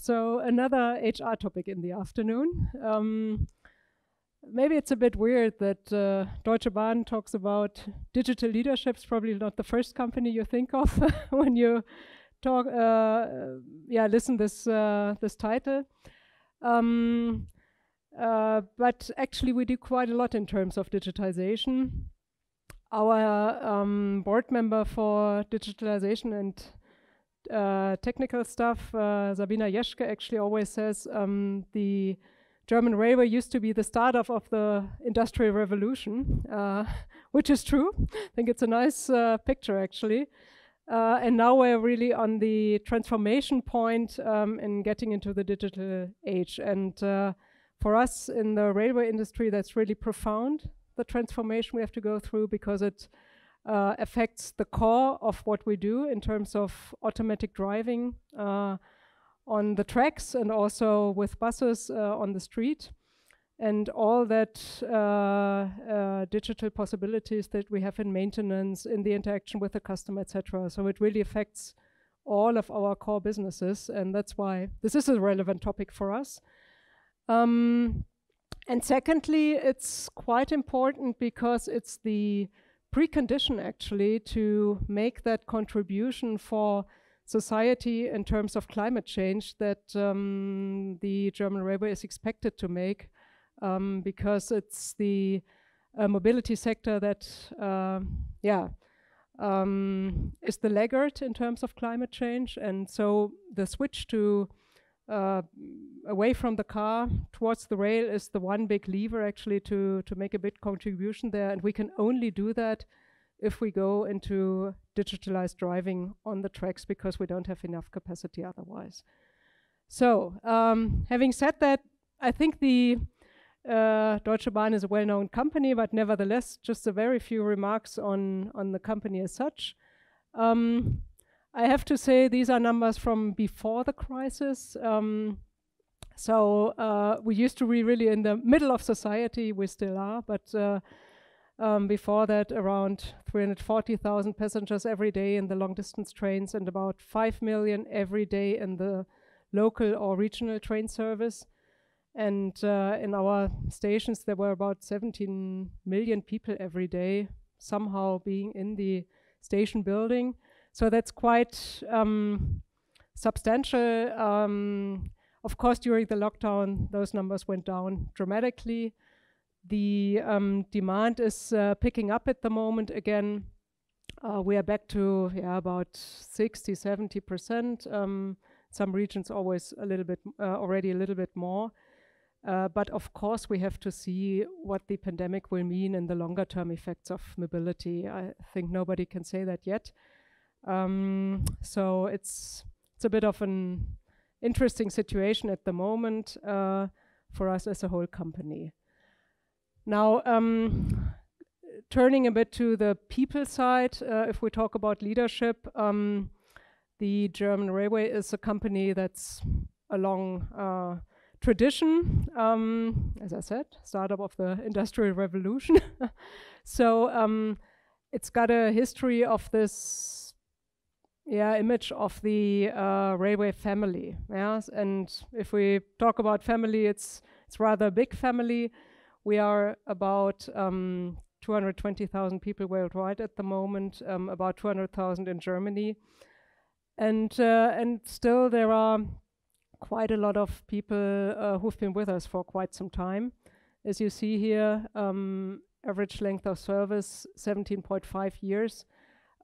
So another HR topic in the afternoon. Maybe it's a bit weird that Deutsche Bahn talks about digital leadership. It's probably not the first company you think of when you talk, listen this title. But actually we do quite a lot in terms of digitization. Our board member for digitalization and technical stuff, Sabina Jeschke, actually always says the German railway used to be the startup of the Industrial Revolution, which is true. I think it's a nice picture, actually. And now we're really on the transformation point in getting into the digital age. And for us in the railway industry, that's really profound, the transformation we have to go through, because it affects the core of what we do in terms of automatic driving on the tracks and also with buses on the street, and all that digital possibilities that we have in maintenance, in the interaction with the customer, etc. So it really affects all of our core businesses, and that's why this is a relevant topic for us. And secondly, it's quite important because it's the precondition actually to make that contribution for society in terms of climate change that the German railway is expected to make, because it's the mobility sector that is the laggard in terms of climate change. And so the switch to away from the car towards the rail is the one big lever actually to make a big contribution there. And we can only do that if we go into digitalized driving on the tracks, because we don't have enough capacity otherwise. So having said that, I think the Deutsche Bahn is a well-known company, but nevertheless, just a very few remarks on the company as such. I have to say these are numbers from before the crisis. So we used to be really in the middle of society, we still are, but before that around 340,000 passengers every day in the long distance trains and about 5 million every day in the local or regional train service. And in our stations there were about 17 million people every day somehow being in the station building. So that's quite substantial. Of course, during the lockdown, those numbers went down dramatically. The demand is picking up at the moment again. We are back to about 60–70%. Some regions always a little bit, already a little bit more. But of course, we have to see what the pandemic will mean in the longer term effects of mobility. I think nobody can say that yet. So it's a bit of an interesting situation at the moment for us as a whole company. Now, turning a bit to the people side, if we talk about leadership, the German Railway is a company that's a long tradition, as I said, startup of the Industrial Revolution. So it's got a history of this image of the railway family. Yes, and if we talk about family, it's rather a big family. We are about 220,000 people worldwide at the moment, about 200,000 in Germany, and still there are quite a lot of people who've been with us for quite some time. As you see here, average length of service 17.5 years.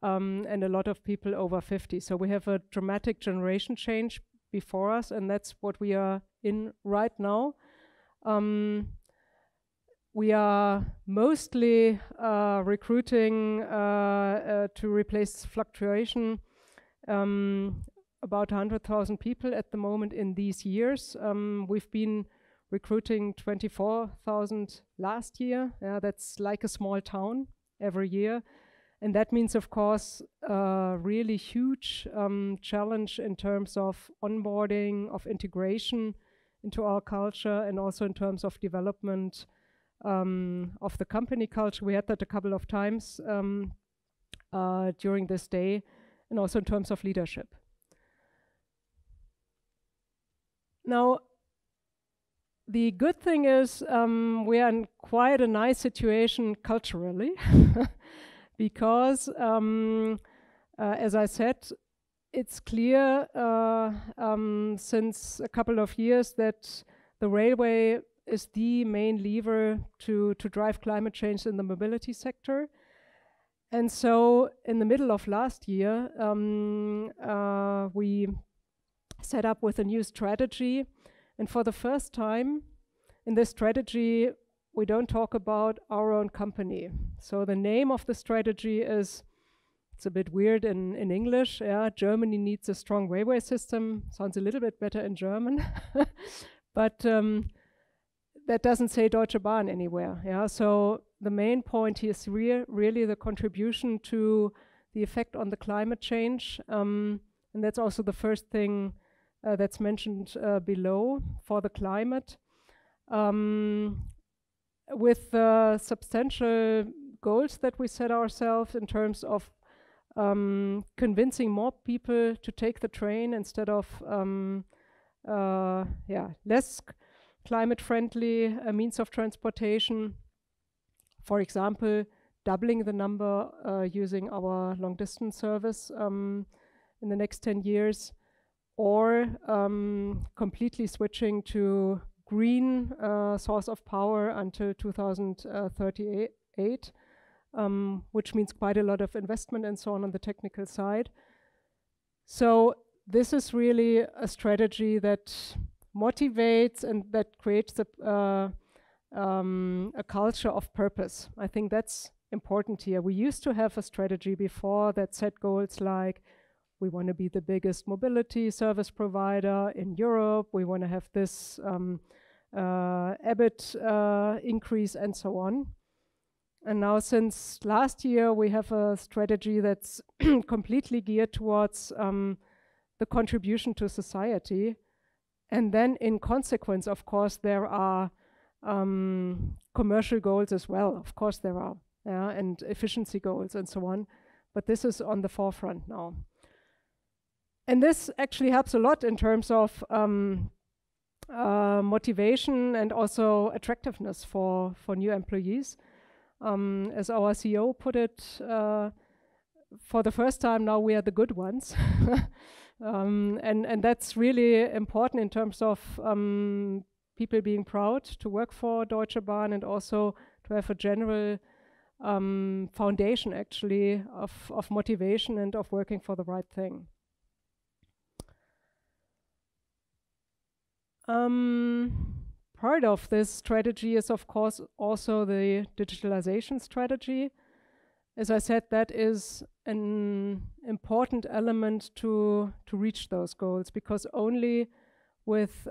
And a lot of people over 50. So we have a dramatic generation change before us, and that's what we are in right now. We are mostly recruiting to replace fluctuation, about 100,000 people at the moment in these years. We've been recruiting 24,000 last year. That's like a small town every year. And that means, of course, a really huge challenge in terms of onboarding, of integration into our culture, and also in terms of development of the company culture. We had that a couple of times during this day, and also in terms of leadership. Now, the good thing is we are in quite a nice situation culturally because, as I said, it's clear since a couple of years that the railway is the main lever to drive climate change in the mobility sector. And so in the middle of last year, we set up with a new strategy. And for the first time in this strategy, we don't talk about our own company. So the name of the strategy is, it's a bit weird in English, yeah, Germany needs a strong railway system. Sounds a little bit better in German. But that doesn't say Deutsche Bahn anywhere. Yeah, so the main point here is really the contribution to the effect on the climate change. And that's also the first thing that's mentioned below for the climate. With substantial goals that we set ourselves in terms of convincing more people to take the train instead of less climate-friendly means of transportation. For example, doubling the number using our long-distance service in the next 10 years, or completely switching to green source of power until 2038, which means quite a lot of investment and so on the technical side. So this is really a strategy that motivates and that creates a culture of purpose. I think that's important here. We used to have a strategy before that set goals like, we want to be the biggest mobility service provider in Europe, we want to have this EBIT increase and so on. And now since last year, we have a strategy that's completely geared towards the contribution to society. And then in consequence, of course, there are commercial goals as well. Of course there are, yeah, and efficiency goals and so on. But this is on the forefront now. And this actually helps a lot in terms of motivation and also attractiveness for new employees. As our CEO put it, for the first time now we are the good ones. And that's really important in terms of people being proud to work for Deutsche Bahn and also to have a general foundation actually of motivation and of working for the right thing. Part of this strategy is of course also the digitalization strategy. As I said, that is an important element to reach those goals, because only with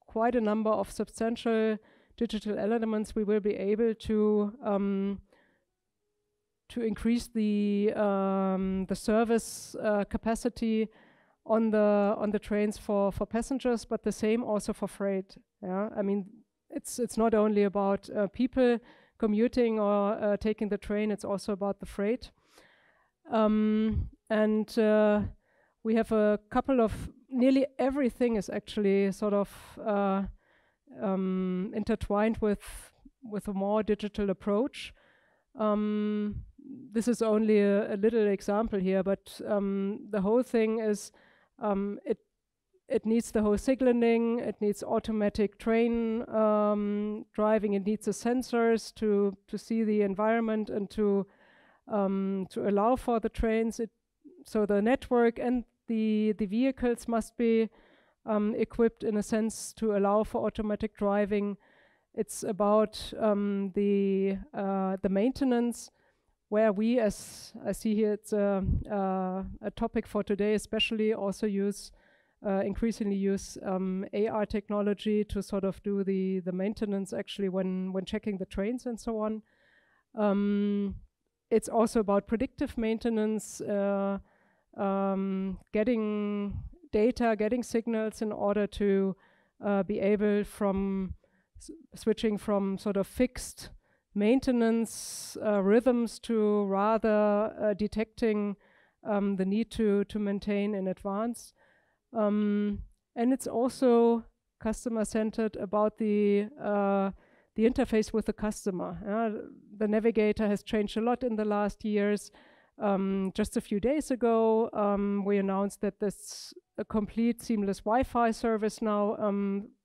quite a number of substantial digital elements we will be able to increase the service capacity on the trains for passengers, but the same also for freight. Yeah, I mean, it's not only about people commuting or taking the train, it's also about the freight. And we have a couple of, nearly everything is actually sort of intertwined with a more digital approach. This is only a little example here, but the whole thing is, it needs the whole signaling, it needs automatic train driving, it needs the sensors to see the environment and to allow for the trains. So the network and the vehicles must be equipped in a sense to allow for automatic driving. It's about the maintenance, where we, as I see here, it's a topic for today, especially also increasingly use AR technology to sort of do the maintenance actually when checking the trains and so on. It's also about predictive maintenance, getting data, getting signals in order to be able switching from sort of fixed maintenance rhythms to rather detecting the need to maintain in advance. And and it's also customer-centered about the interface with the customer. The navigator has changed a lot in the last years. Just a few days ago, we announced that there's a complete seamless Wi-Fi service now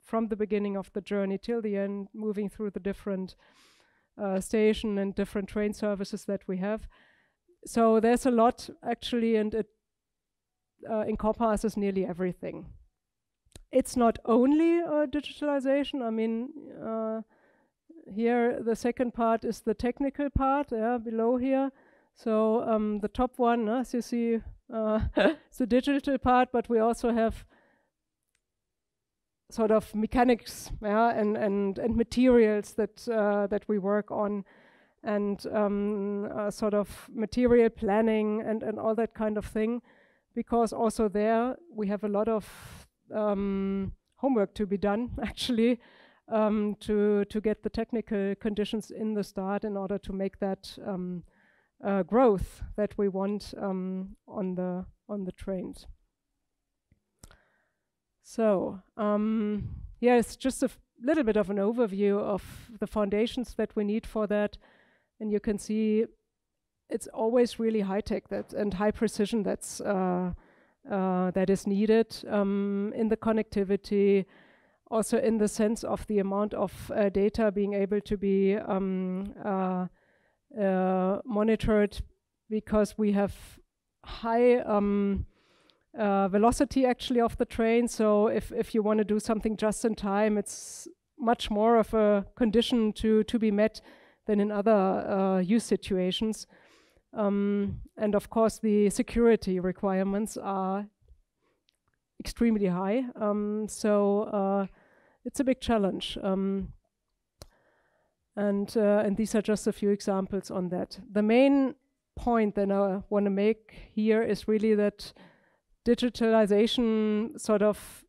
from the beginning of the journey till the end, moving through the different station and different train services that we have. So there's a lot actually, and it encompasses nearly everything. It's not only digitalization. I mean, here the second part is the technical part, below here. So the top one, as you see, it's the digital part, but we also have sort of mechanics, and materials that we work on, and sort of material planning and all that kind of thing, because also there we have a lot of homework to be done actually, to get the technical conditions in the start in order to make that growth that we want on the trains. So yeah, it's just a little bit of an overview of the foundations that we need for that, and you can see it's always really high tech and high precision that is needed in the connectivity, also in the sense of the amount of data being able to be monitored, because we have high velocity actually of the train. So if you want to do something just in time, it's much more of a condition to be met than in other use situations. And of course the security requirements are extremely high. So it's a big challenge. And these are just a few examples on that. The main point that I want to make here is really that digitalization sort of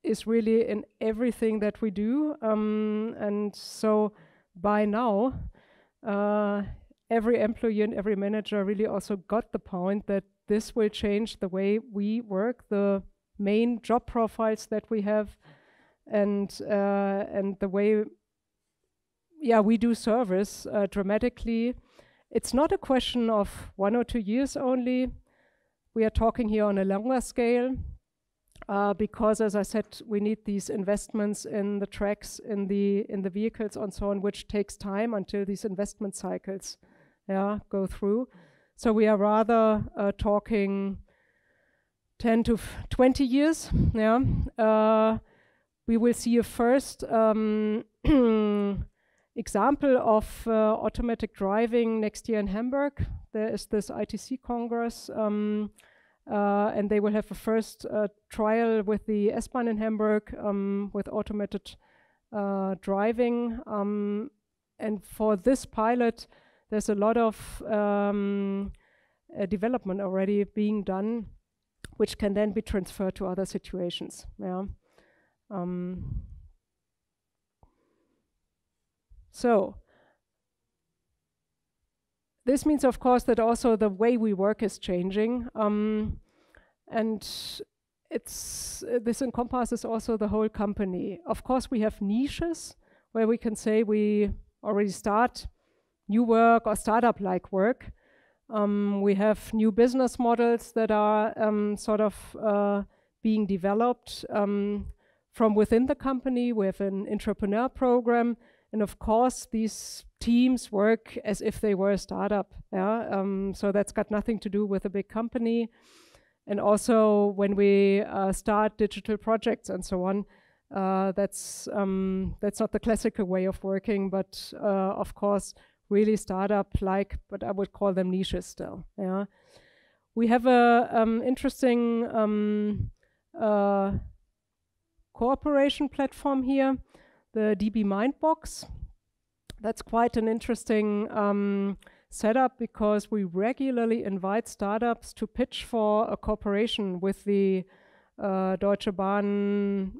is really in everything that we do. And so by now, every employee and every manager really also got the point that this will change the way we work, the main job profiles that we have, and the way we do service dramatically. It's not a question of 1 or 2 years only. We are talking here on a longer scale, because, as I said, we need these investments in the tracks, in the vehicles, and so on, which takes time until these investment cycles go through. So we are rather talking 10 to 20 years. We will see a first example of automatic driving next year in Hamburg. There is this ITC Congress, and they will have a first trial with the S-Bahn in Hamburg with automated driving. And for this pilot, there's a lot of development already being done, which can then be transferred to other situations. So this means, of course, that also the way we work is changing, and this encompasses also the whole company. Of course, we have niches where we can say we already start new work or startup-like work. We have new business models that are sort of being developed from within the company. We have an entrepreneur program. And of course, these teams work as if they were a startup. So that's got nothing to do with a big company. And also, when we start digital projects and so on, that's not the classical way of working, but of course, really startup-like, but I would call them niches still. We have a interesting cooperation platform here, the DB Mindbox. That's quite an interesting setup, because we regularly invite startups to pitch for a cooperation with the Deutsche Bahn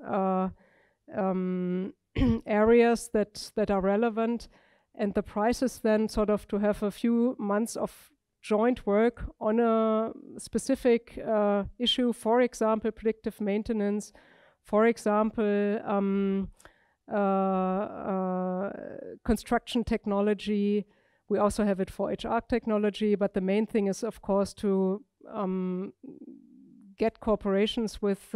areas that are relevant, and the price is then sort of to have a few months of joint work on a specific issue, for example, predictive maintenance For example, construction technology. We also have it for HR technology, but the main thing is, of course, to get corporations with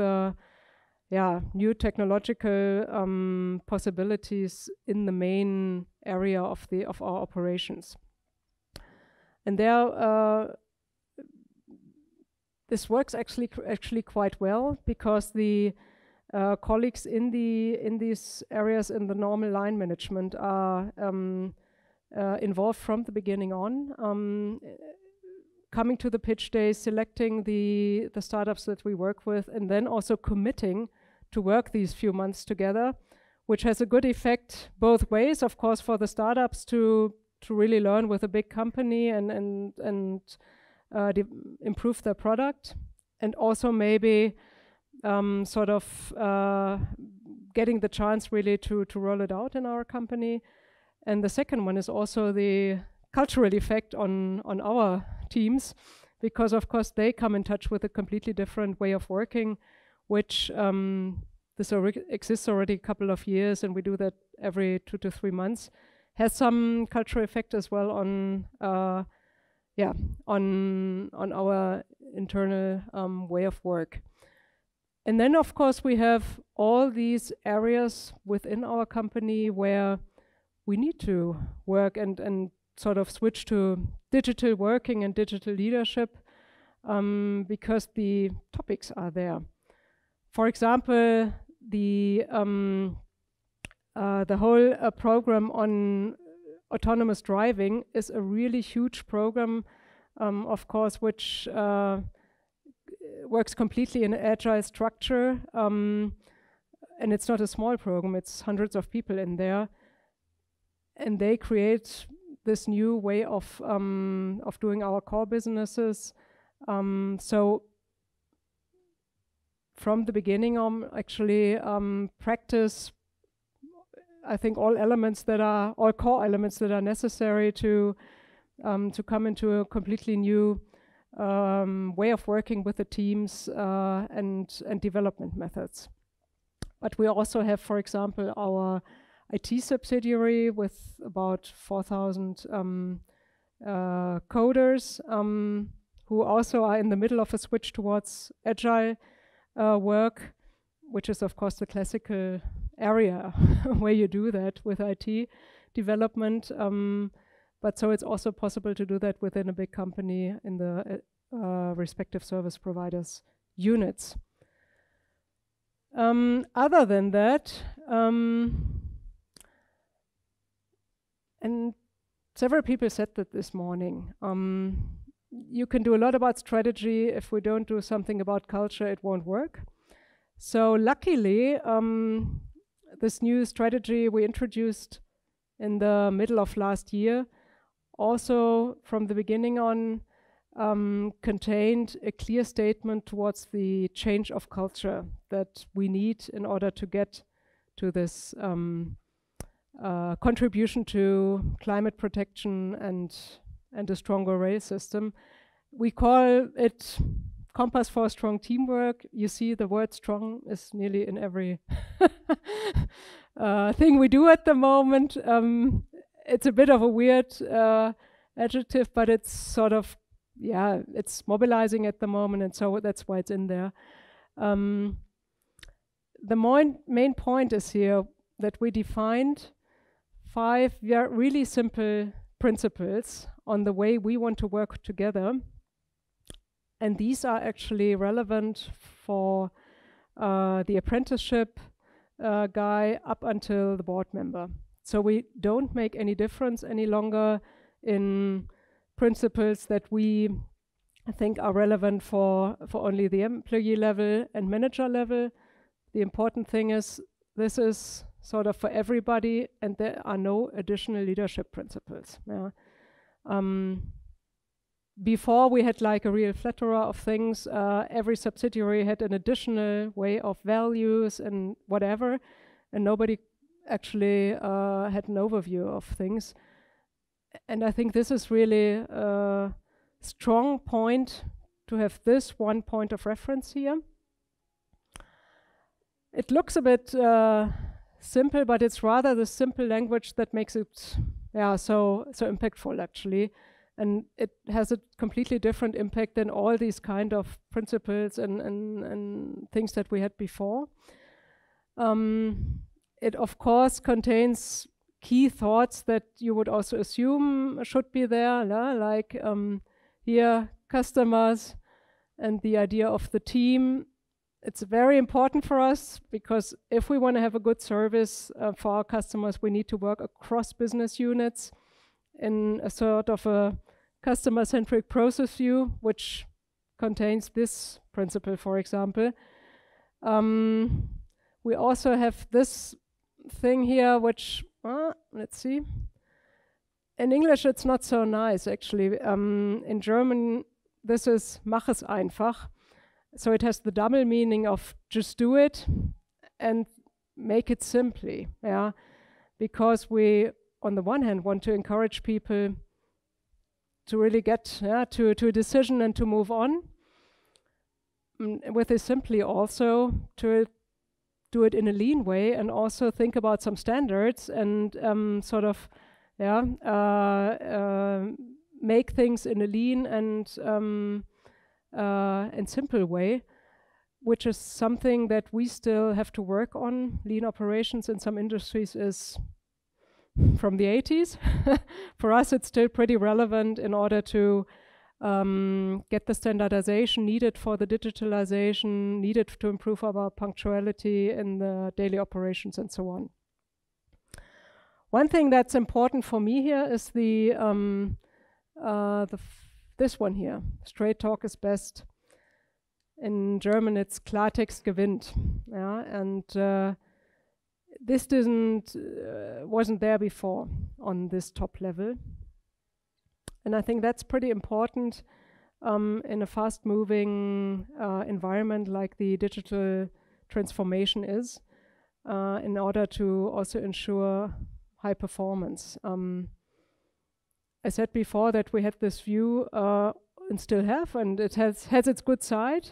new technological possibilities in the main area of our operations. And there, this works actually quite well, because the colleagues in these areas in the normal line management are involved from the beginning on, coming to the pitch days, selecting the startups that we work with, and then also committing to work these few months together, which has a good effect both ways, of course, for the startups to really learn with a big company and improve their product, and also maybe getting the chance really to roll it out in our company. And the second one is also the cultural effect on our teams, because of course they come in touch with a completely different way of working, which exists already a couple of years, and we do that every 2 to 3 months. Has some cultural effect as well on our internal way of work. And then of course we have all these areas within our company where we need to work and sort of switch to digital working and digital leadership, because the topics are there. For example, the whole program on autonomous driving is a really huge program, of course, which works completely in an agile structure, and it's not a small program, it's hundreds of people in there, and they create this new way of doing our core businesses. So from the beginning on, actually practice, I think, all core elements that are necessary to come into a completely new way of working with the teams and development methods. But we also have, for example, our IT subsidiary with about 4,000 coders who also are in the middle of a switch towards agile work, which is of course the classical area where you do that with IT development. But so it's also possible to do that within a big company in the respective service providers units. Other than that, and several people said that this morning, you can do a lot about strategy. If we don't do something about culture, it won't work. So luckily, this new strategy we introduced in the middle of last year also from the beginning on contained a clear statement towards the change of culture that we need in order to get to this contribution to climate protection and a stronger rail system. We call it Compass for Strong Teamwork. You see the word strong is nearly in every thing we do at the moment. It's a bit of a weird adjective, but it's sort of, it's mobilizing at the moment, and so that's why it's in there. The main point is here that we defined 5 really simple principles on the way we want to work together. And these are actually relevant for the apprenticeship guy up until the board member. So we don't make any difference any longer in principles that we think are relevant for only the employee level and manager level. The important thing is this is sort of for everybody, and there are no additional leadership principles. Before we had like a real plethora of things. Every subsidiary had an additional way of values and whatever, and nobody actually had an overview of things. And I think this is really a strong point to have this one point of reference here. It looks a bit simple, but it's rather the simple language that makes it so impactful, actually. And it has a completely different impact than all these kind of principles and things that we had before. It, of course, contains key thoughts that you would also assume should be there, like here, customers and the idea of the team. It's very important for us because if we want to have a good service for our customers, we need to work across business units in a sort of a customer-centric process view, which contains this principle, for example. We also have this thing here, which, let's see. In English, it's not so nice, actually. In German, this is mach es einfach. So it has the double meaning of just do it and make it simply, because we, on the one hand, want to encourage people to really get to a decision and to move on. With it simply also to do it in a lean way and also think about some standards and sort of make things in a lean and simple way, which is something that we still have to work on. Lean operations in some industries is from the 80s. For us, it's still pretty relevant in order to get the standardization needed for the digitalization, needed to improve our punctuality in the daily operations and so on. One thing that's important for me here is this one here, straight talk is best. In German, it's Klartext gewinnt. And this wasn't there before on this top level. And I think that's pretty important in a fast-moving environment like the digital transformation is, in order to also ensure high performance. I said before that we had this view, and still have, and it has its good side,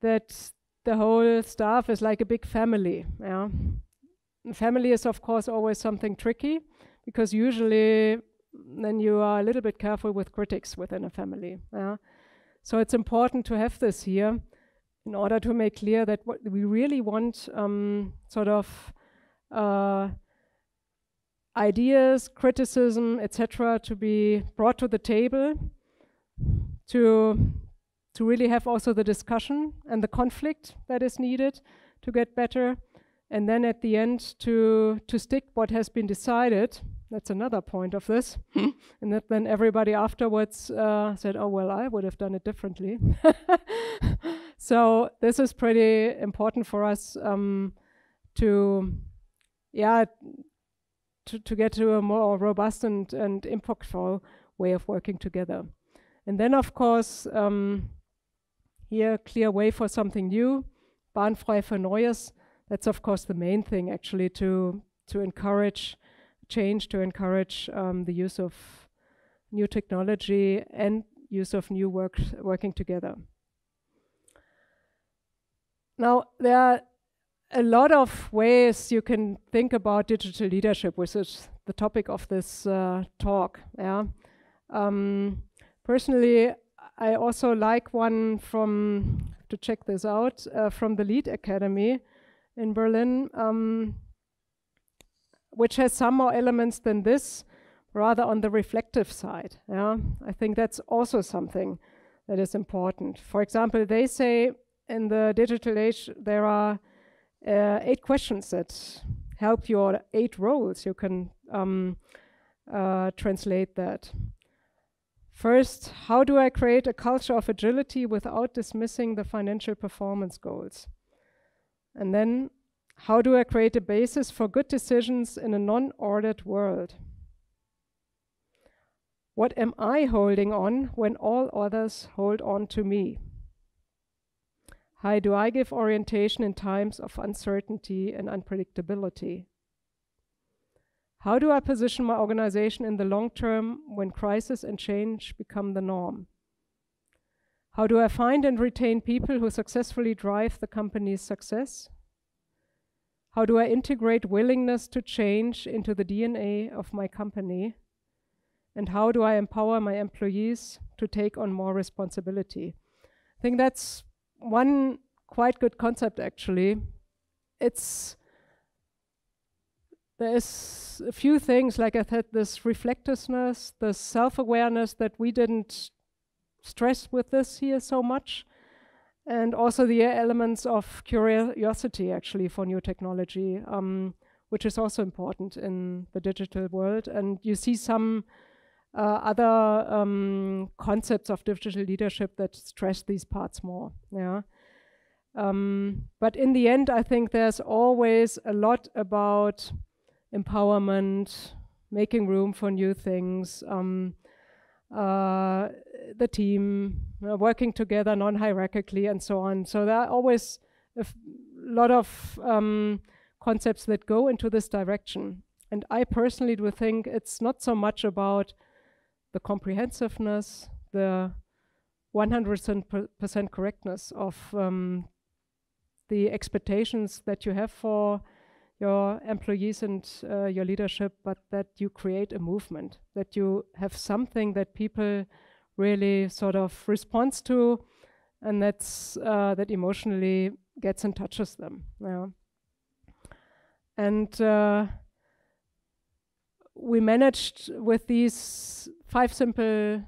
that the whole staff is like a big family. Family is, of course, always something tricky, because usually then you are a little bit careful with critics within a family. So it's important to have this here in order to make clear that what we really want sort of ideas, criticism, etc., to be brought to the table, to really have also the discussion and the conflict that is needed to get better, and then at the end to stick what has been decided. That's another point of this. And that then everybody afterwards said, oh, well, I would have done it differently. So this is pretty important for us to get to a more robust and impactful way of working together. And then, of course, here, clear way for something new, bahnfrei für Neues. That's, of course, the main thing, actually, to encourage change, to encourage the use of new technology and use of new working together. Now, there are a lot of ways you can think about digital leadership, which is the topic of this talk. Personally, I also like one to check this out, from the Lead Academy in Berlin, which has some more elements than this, rather on the reflective side. I think that's also something that is important. For example, they say in the digital age there are 8 questions that help you, or 8 roles. You can translate that. First, how do I create a culture of agility without dismissing the financial performance goals? And then, how do I create a basis for good decisions in a non-ordered world? What am I holding on when all others hold on to me? How do I give orientation in times of uncertainty and unpredictability? How do I position my organization in the long term when crisis and change become the norm? How do I find and retain people who successfully drive the company's success? How do I integrate willingness to change into the DNA of my company? And how do I empower my employees to take on more responsibility? I think that's one quite good concept, actually. There's a few things, like I said, this reflectiveness, the self-awareness that we didn't stress with this here so much, and also the elements of curiosity, actually, for new technology, which is also important in the digital world. And you see some other concepts of digital leadership that stress these parts more. Yeah. But in the end, I think there's always a lot about empowerment, making room for new things, the team, working together non-hierarchically, and so on. So there are always a lot of concepts that go into this direction. And I personally do think it's not so much about the comprehensiveness, the 100% correctness of the expectations that you have for your employees and your leadership, but that you create a movement, that you have something that people really sort of respond to, and that emotionally gets and touches them. Yeah. And we managed with these 5 simple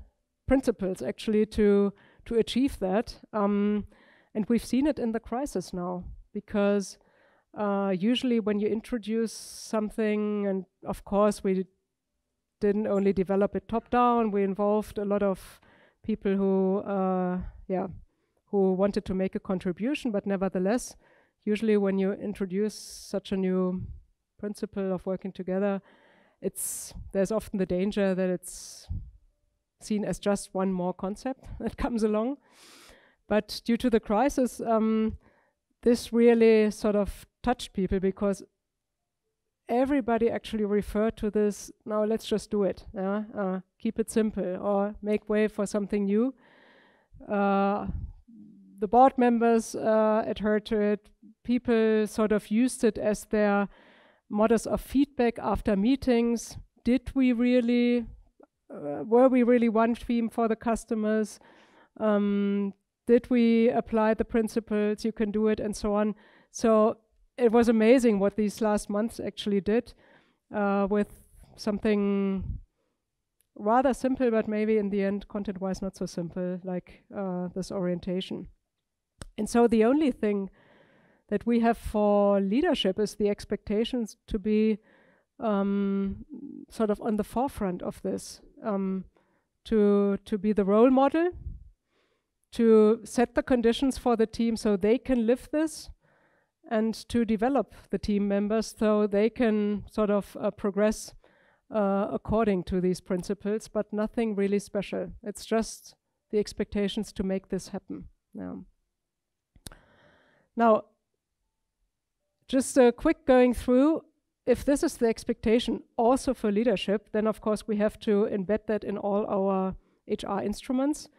principles actually to achieve that. And we've seen it in the crisis now, because usually when you introduce something, and of course we didn't only develop it top down, we involved a lot of people who wanted to make a contribution, but nevertheless, usually when you introduce such a new principle of working together, there's often the danger that it's seen as just one more concept that comes along. But due to the crisis, this really sort of touched people, because everybody actually referred to this, now let's just do it, keep it simple, or make way for something new. The board members adhered to it. People sort of used it as their modus of feedback after meetings. Did we really, were we really one theme for the customers? Did we apply the principles? You can do it, and so on. So it was amazing what these last months actually did with something rather simple, but maybe in the end, content-wise, not so simple, like this orientation. And so the only thing that we have for leadership is the expectations to be sort of on the forefront of this, to be the role model, to set the conditions for the team so they can live this, and to develop the team members so they can sort of progress according to these principles, but nothing really special. It's just the expectations to make this happen. Yeah. Now, just a quick going through, if this is the expectation also for leadership, then of course we have to embed that in all our HR instruments.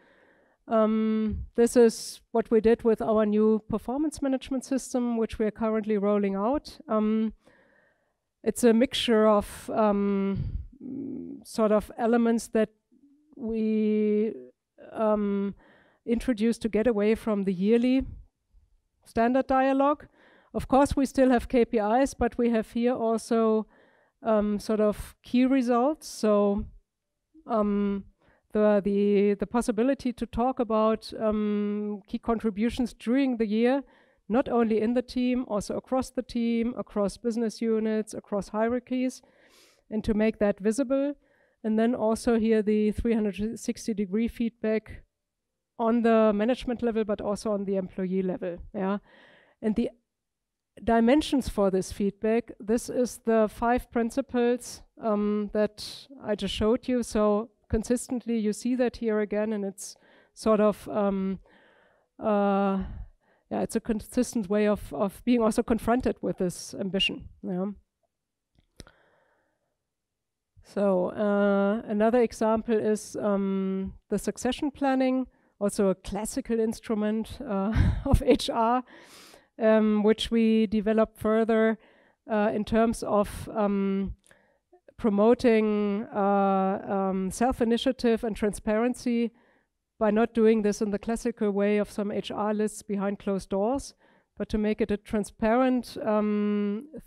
This is what we did with our new performance management system, which we are currently rolling out. It's a mixture of sort of elements that we introduced to get away from the yearly standard dialogue. Of course, we still have KPIs, but we have here also sort of key results. So the possibility to talk about key contributions during the year, not only in the team, also across the team, across business units, across hierarchies, and to make that visible. And then also here the 360-degree feedback on the management level, but also on the employee level. Yeah, and the dimensions for this feedback, this is the 5 principles that I just showed you. So consistently you see that here again, and it's sort of it's a consistent way of being also confronted with this ambition. Yeah. So another example is the succession planning, also a classical instrument of HR, which we developed further. in terms of promoting self-initiative and transparency by not doing this in the classical way of some HR lists behind closed doors, but to make it a transparent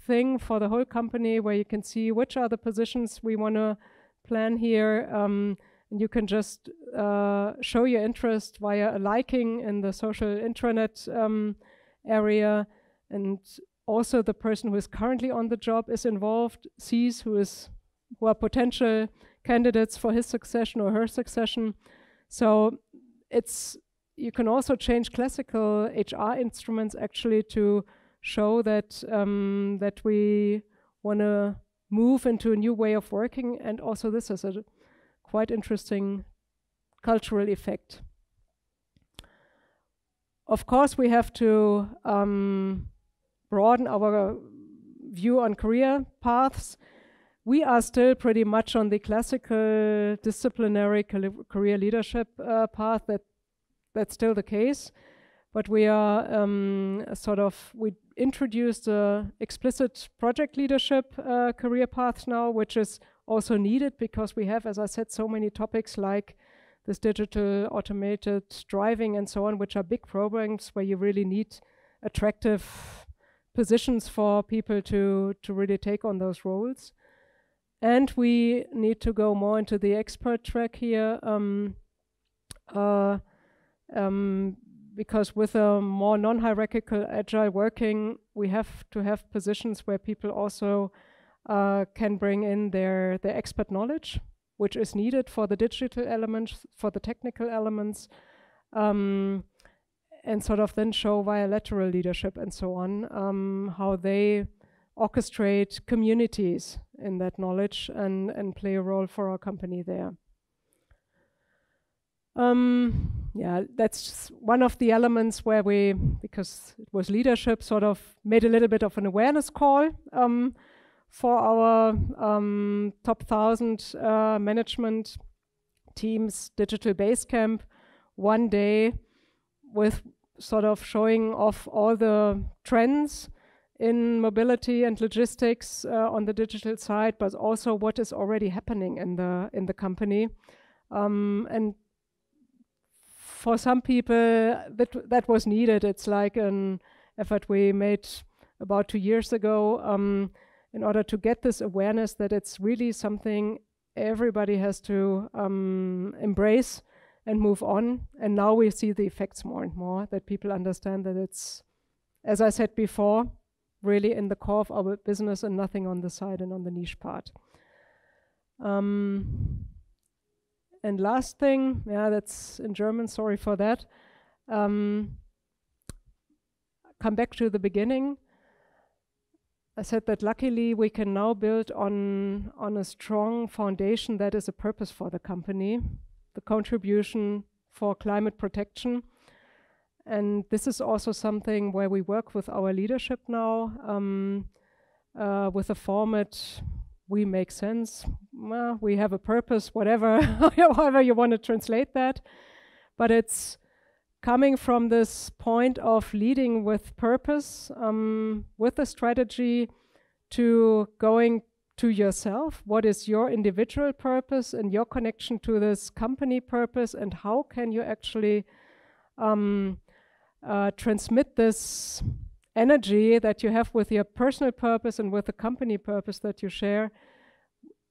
thing for the whole company where you can see which are the positions we want to plan here. And you can just show your interest via a liking in the social intranet area. And also the person who is currently on the job is involved, sees who are potential candidates for his succession or her succession. So you can also change classical HR instruments actually to show that that we want to move into a new way of working, and also this has a quite interesting cultural effect. Of course, we have to broaden our view on career paths. We are still pretty much on the classical disciplinary career leadership path. That's still the case, but we are we introduced explicit project leadership career paths now, which is also needed because we have, as I said, so many topics like this digital automated driving and so on, which are big programs where you really need attractive positions for people to really take on those roles. And we need to go more into the expert track here, because with a more non-hierarchical agile working, we have to have positions where people also can bring in their expert knowledge, which is needed for the digital elements, for the technical elements, and sort of then show via lateral leadership and so on how they orchestrate communities in that knowledge and play a role for our company there. Yeah, that's one of the elements where we, because it was leadership, sort of made a little bit of an awareness call for our top 1,000 management teams digital base camp one day, with sort of showing off all the trends in mobility and logistics on the digital side, but also what is already happening in the company. And for some people, that was needed. It's like an effort we made about 2 years ago in order to get this awareness that it's really something everybody has to embrace and move on. And now we see the effects more and more, that people understand that it's, as I said before, really in the core of our business and nothing on the side and on the niche part. And last thing, yeah, that's in German, sorry for that. Come back to the beginning. I said that luckily we can now build on a strong foundation that is a purpose for the company, the contribution for climate protection. And this is also something where we work with our leadership now, with a format, we make sense, well, we have a purpose, whatever, however you want to translate that. But it's coming from this point of leading with purpose, with a strategy, to going to yourself. What is your individual purpose and your connection to this company purpose, and how can you actually transmit this energy that you have with your personal purpose and with the company purpose that you share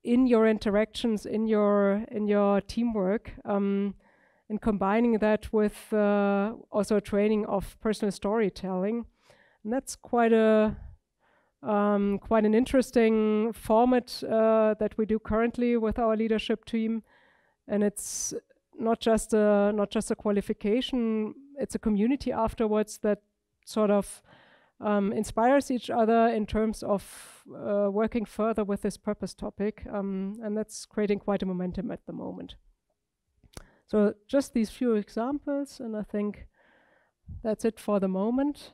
in your interactions, in your teamwork, and combining that with also training of personal storytelling. And that's quite an interesting format that we do currently with our leadership team. And it's not just a qualification, it's a community afterwards that sort of inspires each other in terms of working further with this purpose topic, and that's creating quite a momentum at the moment. So just these few examples, and I think that's it for the moment,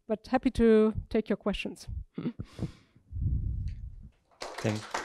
but happy to take your questions. Thank